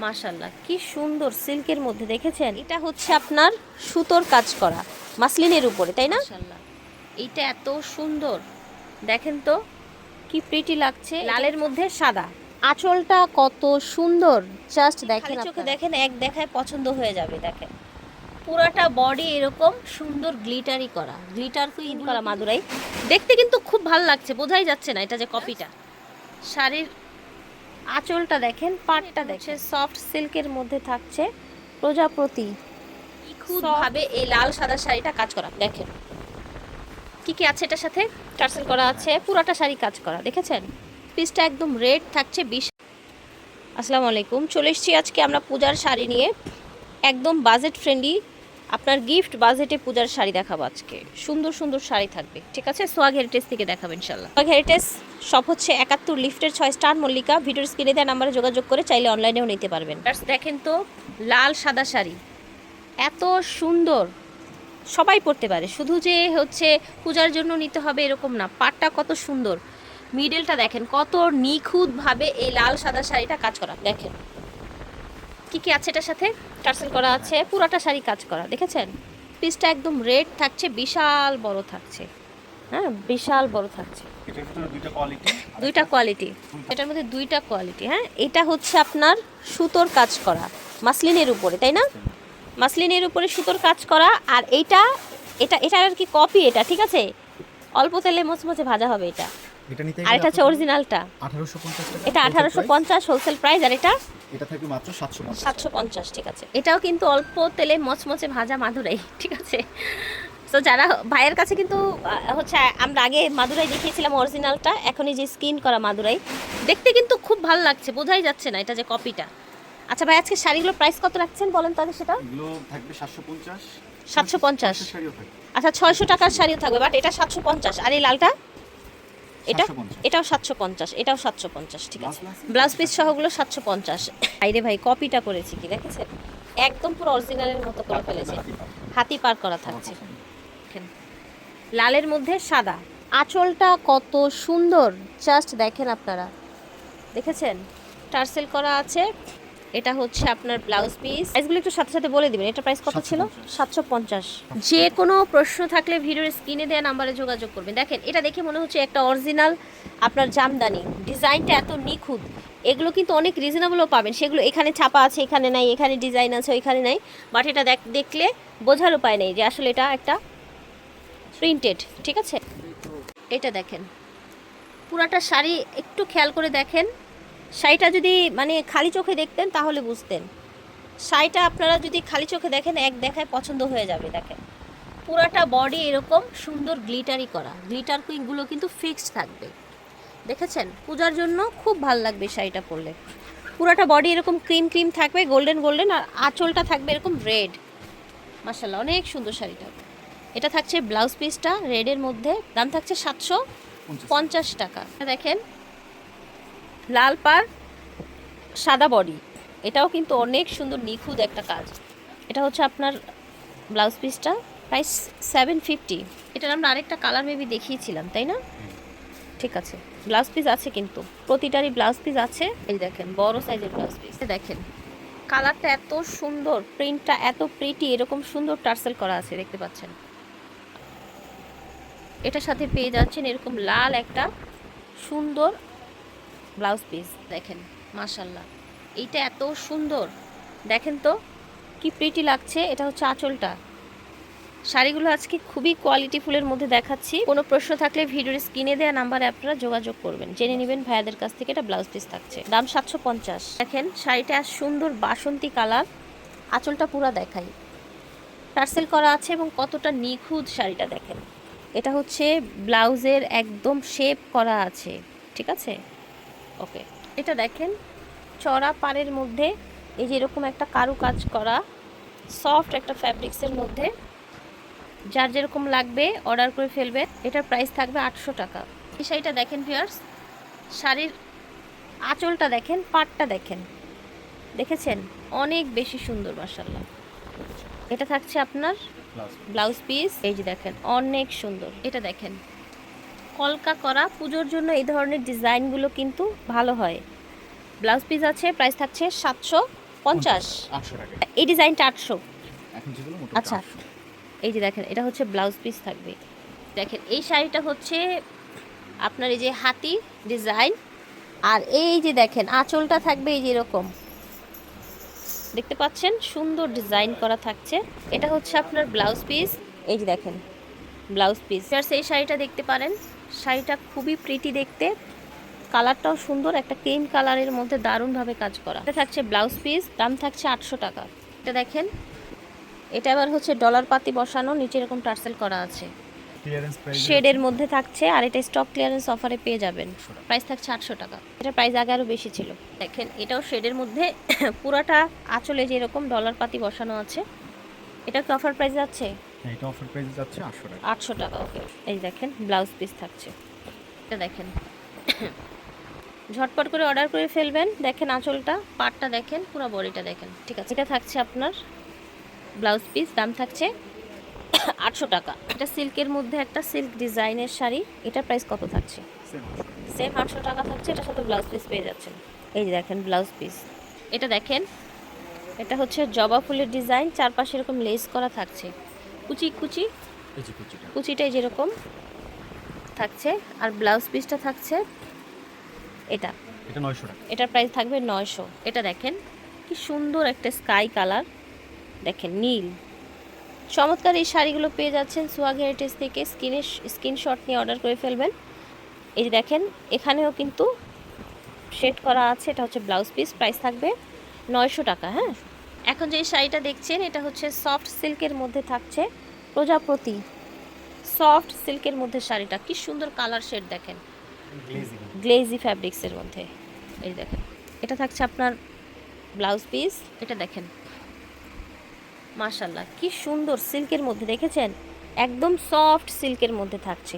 মাশাআল্লাহ, কি সুন্দর সিল্কের মধ্যে, দেখেছেন? এটা হচ্ছে আপনার সুতোর কাজ করা মাসলিনের উপরে, তাই না? মাশাআল্লাহ, এইটা এত সুন্দর, দেখেন তো কি প্রিটি লাগছে। লালের মধ্যে সাদা, আঁচলটা কত সুন্দর, জাস্ট দেখেন, চোখে দেখেন, এক দেখায় পছন্দ হয়ে যাবে। দেখেন পুরাটা বডি এরকম সুন্দর গ্লিটারি করা, গ্লিটার কুইন করা মাদুরাই। দেখতে কিন্তু খুব ভালো লাগছে, বোঝাই যাচ্ছে না এটা যে কপিটা। শাড়ির আঁচলটা দেখেন, পাটটা দেখেন, সফট সিল্কের মধ্যে থাকছে প্রজাপতি নিখুঁতভাবে এই লাল সাদা শাড়িটা কাজ করা। দেখেন কি কি আছে এটার সাথে, টার্সেল করা আছে, পুরাটা শাড়ি কাজ করা, দেখেছেন? পিসটা একদম রেড থাকছে। আসসালামু আলাইকুম, চলে এসেছি আজকে আমরা পূজার শাড়ি নিয়ে, একদম বাজেট ফ্রেন্ডলি, আপনার গিফট বাজেটে পূজার শাড়ি দেখাবো আজকে। সুন্দর সুন্দর শাড়ি থাকবে, ঠিক আছে? সোয়াগ হেরিটেজ থেকে দেখাবো ইনশাল্লাহ। সোয়াগ হেরিটেজ শপ হচ্ছে 71 লিফটের 6 স্টার মল্লিকা। ভিডিওর স্ক্রিনে দেওয়া নাম্বারে যোগাযোগ করে চাইলে অনলাইনেও নিতে পারবেন। দেখেন তো লাল সাদা শাড়ি, এত সুন্দর, সবাই পরতে পারে, শুধু যে হচ্ছে পূজার জন্য নিতে হবে এরকম না। পাটটা কত সুন্দর, মিডলটা দেখেন কত নিখুঁতভাবে এই লাল সাদা শাড়িটা কাজ করা। দেখেন কি কি আছে এটার সাথে, টার্সেল করা আছে, পুরাটা শাড়ি কাজ করা, দেখেছেন? পিসটা একদম রেড থাকছে, বিশাল বড় থাকছে, হ্যাঁ বিশাল বড় থাকছে। এটার ভিতরে দুইটা কোয়ালিটি, এটার মধ্যে দুইটা কোয়ালিটি। হ্যাঁ, এটা হচ্ছে আপনার সুতোর কাজ করা মাসলিনের উপরে, তাই না? মাসলিনের উপরে সুতোর কাজ করা। আর এইটা এটা এটা আর কি কপি, এটা ঠিক আছে, অল্প তেলে মোচমোচে ভাজা হবে এটা। আর এটা হচ্ছে অরিজিনালটা 1850 টাকা, এটা 1850 হোলসেল প্রাইস। আর এটা থাকবে মাত্র 750। 750, ঠিক আছে। এটাও কিন্তু অল্প তেলে মচমচে ভাজা মাদুরাই, ঠিক আছে? তো যারা ভাইয়ের কাছে কিন্তু হচ্ছে আমরা আগে মাদুরাই দেখিয়েছিলাম অরিজিনালটা, এখনই যে স্কিন করা মাদুরাই, দেখতে কিন্তু খুব ভালো লাগছে, বোঝাই যাচ্ছে না এটা যে কপিটা। আচ্ছা ভাই, আজকে শাড়িগুলো প্রাইস কত রাখছেন বলেন তাহলে সেটা? এগুলো থাকবে 750। 750, শাড়িও থাকবে। আচ্ছা 600 টাকার শাড়িও থাকবে, বাট এটা 750। আর এই লালটা এটা 750 এটাও 750, এটাও 750, ঠিক আছে। ব্লাউজ পিস সহগুলো 750। আইরে ভাই, কপিটা করেছি কি দেখেছেন, একদম পুরো অরিজিনালের মতো করে ফেলেছে, হাতি পার করা থাকছে। লালের মধ্যে সাদা, আঁচলটা কত সুন্দর, জাস্ট দেখেন আপনারা, দেখেছেন? টার্সেল করা আছে। এটা হচ্ছে আপনার ব্লাউজ পিস। প্রাইসগুলো একটু সাথে সাথে বলে দিবেন, এটা প্রাইস কত ছিল? 750। যে কোনো প্রশ্ন থাকলে ভিডিওর স্ক্রিনে দেওয়া নাম্বারে যোগাযোগ করবেন। দেখেন এটা দেখে মনে হচ্ছে একটা অরিজিনাল আপনার জামদানি, ডিজাইনটা এত নিখুঁত। এগুলো কিন্তু অনেক রিজনেবলও পাবেন, সেগুলো এখানে ছাপা আছে, এখানে নাই, এখানে ডিজাইন আছে, ওইখানে নাই, বাট এটা দেখলে বোঝার উপায় নেই যে আসলে এটা একটা প্রিন্টেড, ঠিক আছে? এটা দেখেন পুরাটা শাড়ি, একটু খেয়াল করে দেখেন শাড়িটা, যদি মানে খালি চোখে দেখতেন তাহলে বুঝতেন। শাড়িটা আপনারা যদি খালি চোখে দেখেন এক দেখায় পছন্দ হয়ে যাবে। দেখেন পুরাটা বডি এরকম সুন্দর গ্লিটারি করা, গ্লিটার কুইনগুলো কিন্তু ফিক্সড থাকবে, দেখেছেন? পূজার জন্য খুব ভালো লাগবে শাড়িটা পরলে। পুরাটা বডি এরকম ক্রিম ক্রিম থাকবে, গোল্ডেন গোল্ডেন, আর আঁচলটা থাকবে এরকম রেড। মাশাআল্লাহ, অনেক সুন্দর শাড়িটা। এটা থাকছে ব্লাউজ পিসটা রেডের মধ্যে, দাম থাকছে 750 টাকা। দেখেন লাল পাড় সাদা বডি, এটাও কিন্তু অনেক সুন্দর নিখুঁত একটা কাজ। এটা হচ্ছে আপনার ব্লাউজ পিসটা, প্রাইস 750। এটার আমরা আরেকটা কালার মেবি দেখিয়েছিলাম, তাই না? ঠিক আছে, ব্লাউজ পিস আছে কিন্তু প্রতিটারই ব্লাউজ পিস আছে। এই দেখেন বড় সাইজের ব্লাউজ পিস, দেখেন কালারটা এত সুন্দর, প্রিন্টটা এত প্রিটি, এরকম সুন্দর টার্সেল করা আছে, দেখতে পাচ্ছেন? এটার সাথে পেয়ে যাচ্ছেন এরকম লাল একটা সুন্দর ব্লাউজ পিস। দেখেন মাশাআল্লাহ, এইটা এত সুন্দর, দেখেন তো কি প্রিটি লাগছে। এটা হচ্ছে আঁচলটা। শাড়িগুলো আজকে খুবই কোয়ালিটিফুলের মধ্যে দেখাচ্ছি। কোনো প্রশ্ন থাকলে ভিডিওর স্ক্রিনে দেওয়া নাম্বারে আপনারা যোগাযোগ করবেন, জেনে নেবেন ভাইয়াদের কাছ থেকে। এটা ব্লাউজ পিস থাকছে, দাম 750। দেখেন শাড়িটা সুন্দর বাসন্তী কালার, আঁচলটা পুরা দেখাই, টার্সেল করা আছে এবং কতটা নিখুঁত শাড়িটা দেখেন। এটা হচ্ছে ব্লাউজের একদম শেপ করা আছে, ঠিক আছে? ওকে, এটা দেখেন চড়া পাড়ের মধ্যে এই যে এরকম একটা কারুকাজ করা সফট একটা ফ্যাব্রিক্সের মধ্যে, যার যেরকম লাগবে অর্ডার করে ফেলবে। এটার প্রাইস থাকবে 800 টাকা। এই শাড়িটা দেখেন ভিউয়ার্স, শাড়ির আঁচলটা দেখেন, পাটটা দেখেন, দেখেছেন? অনেক বেশি সুন্দর মাশাআল্লাহ। এটা থাকছে আপনার ব্লাউজ পিস, এই যে দেখেন অনেক সুন্দর। এটা দেখেন কলকা করা, পুজোর জন্য এই ধরনের ডিজাইনগুলো কিন্তু ভালো হয়। ব্লাউজ পিস আছে, প্রাইস থাকছে 50। 800 টাকা। এই ডিজাইনটা 800। এখন যেগুলো মোটামুটি আচ্ছা। 800 এই যে দেখেন এটা হচ্ছে ব্লাউজ পিস থাকবে। দেখেন এই শাড়িটা হচ্ছে আপনার এই যে হাতি ডিজাইন, আর এই যে দেখেন আঁচলটা থাকবে এই যে এরকম, দেখতে পাচ্ছেন সুন্দর ডিজাইন করা থাকছে। এটা হচ্ছে আপনার ব্লাউজ পিস, এই যে দেখেন ব্লাউজ পিস। এই শাড়িটা দেখতে পারেন, শাড়িটা খুবই প্রিটি দেখতে, কালারটাও সুন্দর, একটা ক্রিম কালারের মধ্যে দারুণভাবে কাজ করা। এটা থাকছে ব্লাউজ পিস, দাম থাকছে 800 টাকা। এটা দেখেন, এটা আবার হচ্ছে ডলার পাতি বসানো, নিচে এরকম টার্সেল করা আছে, ক্লিয়ারেন্স প্রাইস শেডের মধ্যে থাকছে, আর এটা স্টক ক্লিয়ারেন্স অফারে পেয়ে যাবেন। প্রাইস থাকছে 800 টাকা। এটা প্রাইস আগে আরও বেশি ছিল। দেখেন এটাও শেডের মধ্যে, পুরাটা আঁচলে যে এরকম ডলার পাতি বসানো আছে। এটা কি অফার প্রাইস যাচ্ছে? হ্যাঁ, এটা অফার প্রাইস যাচ্ছে 800 টাকা। 800 টাকা। ওকে, এই দেখেন ব্লাউজ পিস থাকছে। এটা দেখেন ঝটপট করে অর্ডার করে ফেলবেন। দেখেন আঁচলটা, পাটটা দেখেন, পুরো বডিটা দেখেন। ঠিক আছে, এটা থাকছে আপনার ব্লাউজ পিস, দাম থাকছে 800 টাকা। এটা সিল্কের মধ্যে একটা সিল্ক ডিজাইনের শাড়ি, এটার প্রাইস কত থাকছে? সেম 800 টাকা থাকছে। এটার সাথে ব্লাউজ পিস পেয়ে যাচ্ছেন। এই যে দেখেন ব্লাউজ পিস। এটা দেখেন, এটা হচ্ছে জবা ফুলের ডিজাইন, চারপাশে এরকম লেস করা থাকছে, কুচি কুচি, এই যে কুচিটা। কুচিটাই যেরকম থাকছে, আর ব্লাউজ পিসটা থাকছে এটা। এটা 900 টাকা। এটার প্রাইস থাকবে 900। এটা দেখেন কি সুন্দর একটা স্কাই কালার, দেখেন নীল, চমৎকার। এই শাড়িগুলো পেয়ে যাচ্ছেন সোহাগ হেরিটেজ থেকে। স্ক্রিনশট নিয়ে অর্ডার করে ফেলবেন। এই যে দেখেন এখানেও কিন্তু শেড করা আছে, এটা হচ্ছে ব্লাউজ পিস, প্রাইস থাকবে 900 টাকা। হ্যাঁ, এখন যে শাড়িটা দেখছেন এটা হচ্ছে সফট সিল্কের মধ্যে থাকছে, প্রজাপতি সফট সিল্কের মধ্যে শাড়িটা, কি সুন্দর কালার শেড দেখেন, গ্লেজি ফ্যাব্রিক্সের মধ্যে। এই দেখেন এটা থাকছে আপনার ব্লাউজ পিস। এটা দেখেন মাশাআল্লাহ কি সুন্দর সিল্কের মধ্যে, দেখেছেন একদম সফট সিল্কের মধ্যে থাকছে,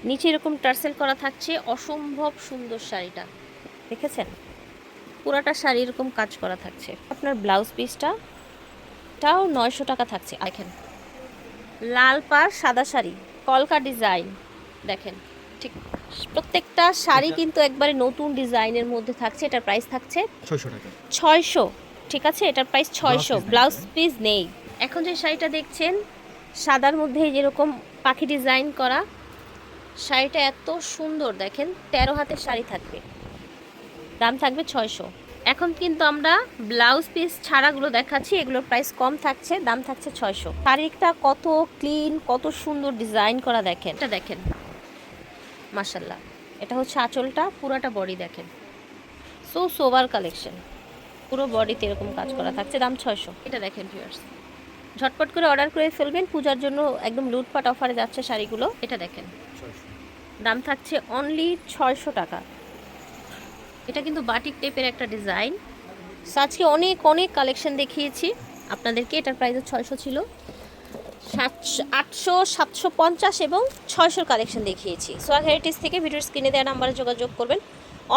নিচে এরকম টার্সেল করা থাকছে, অসম্ভব সুন্দর শাড়িটা, দেখেছেন পুরাটা শাড়ি এরকম কাজ করা থাকছে। আপনার ব্লাউজ পিসটাও 900 টাকা থাকছে। দেখেন লাল পাড় সাদা শাড়ি, কলকা ডিজাইন, দেখেন ঠিক প্রত্যেকটা শাড়ি কিন্তু একবারে নতুন ডিজাইনের মধ্যে থাকছে। এটার প্রাইস থাকছে 600 টাকা। 600। ঠিক আছে, এটার প্রাইস 600, ব্লাউজ পিস নেই। এখন যে শাড়িটা দেখছেন সাদার মধ্যে যেরকম পাখি ডিজাইন করা, শাড়িটা এত সুন্দর, দেখেন 13 হাতের শাড়ি থাকবে, দাম থাকবে 600। এখন কিন্তু আমরা ব্লাউজ পিস ছাড়াগুলো দেখাচ্ছি, এগুলোর প্রাইস কম থাকছে, দাম থাকছে 600। শাড়িটা কত ক্লিন, কত সুন্দর ডিজাইন করা, দেখেন এটা দেখেন মাশাআল্লাহ। এটা হচ্ছে আঁচলটা, পুরাটা বডি দেখেন, সো সোভার কালেকশন, পুরো বডিতে এরকম কাজ করা থাকছে, দাম 600। এটা দেখেন ভিউয়ার্স, ঝটপট করে অর্ডার করে ফেলবেন, পূজার জন্য একদম লুটপাট অফারে যাচ্ছে শাড়িগুলো। এটা দেখেন দাম থাকছে অনলি 600 টাকা। এটা কিন্তু বাটিক টাইপের একটা ডিজাইন। আজকে অনেক অনেক কালেকশন দেখিয়েছি আপনাদেরকে। এটার প্রাইস 600 ছিল, 800, 750 এবং 600 কালেকশন দেখিয়েছি। সোহাগ হেরিটেজ থেকে ভিডিওর স্ক্রিনে দেওয়া নাম্বারে যোগাযোগ করবেন,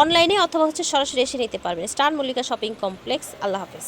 অনলাইনে অথবা হচ্ছে সরাসরি এসে নিতে পারবেন। Star Mallika shopping complex. আল্লাহ হাফেজ।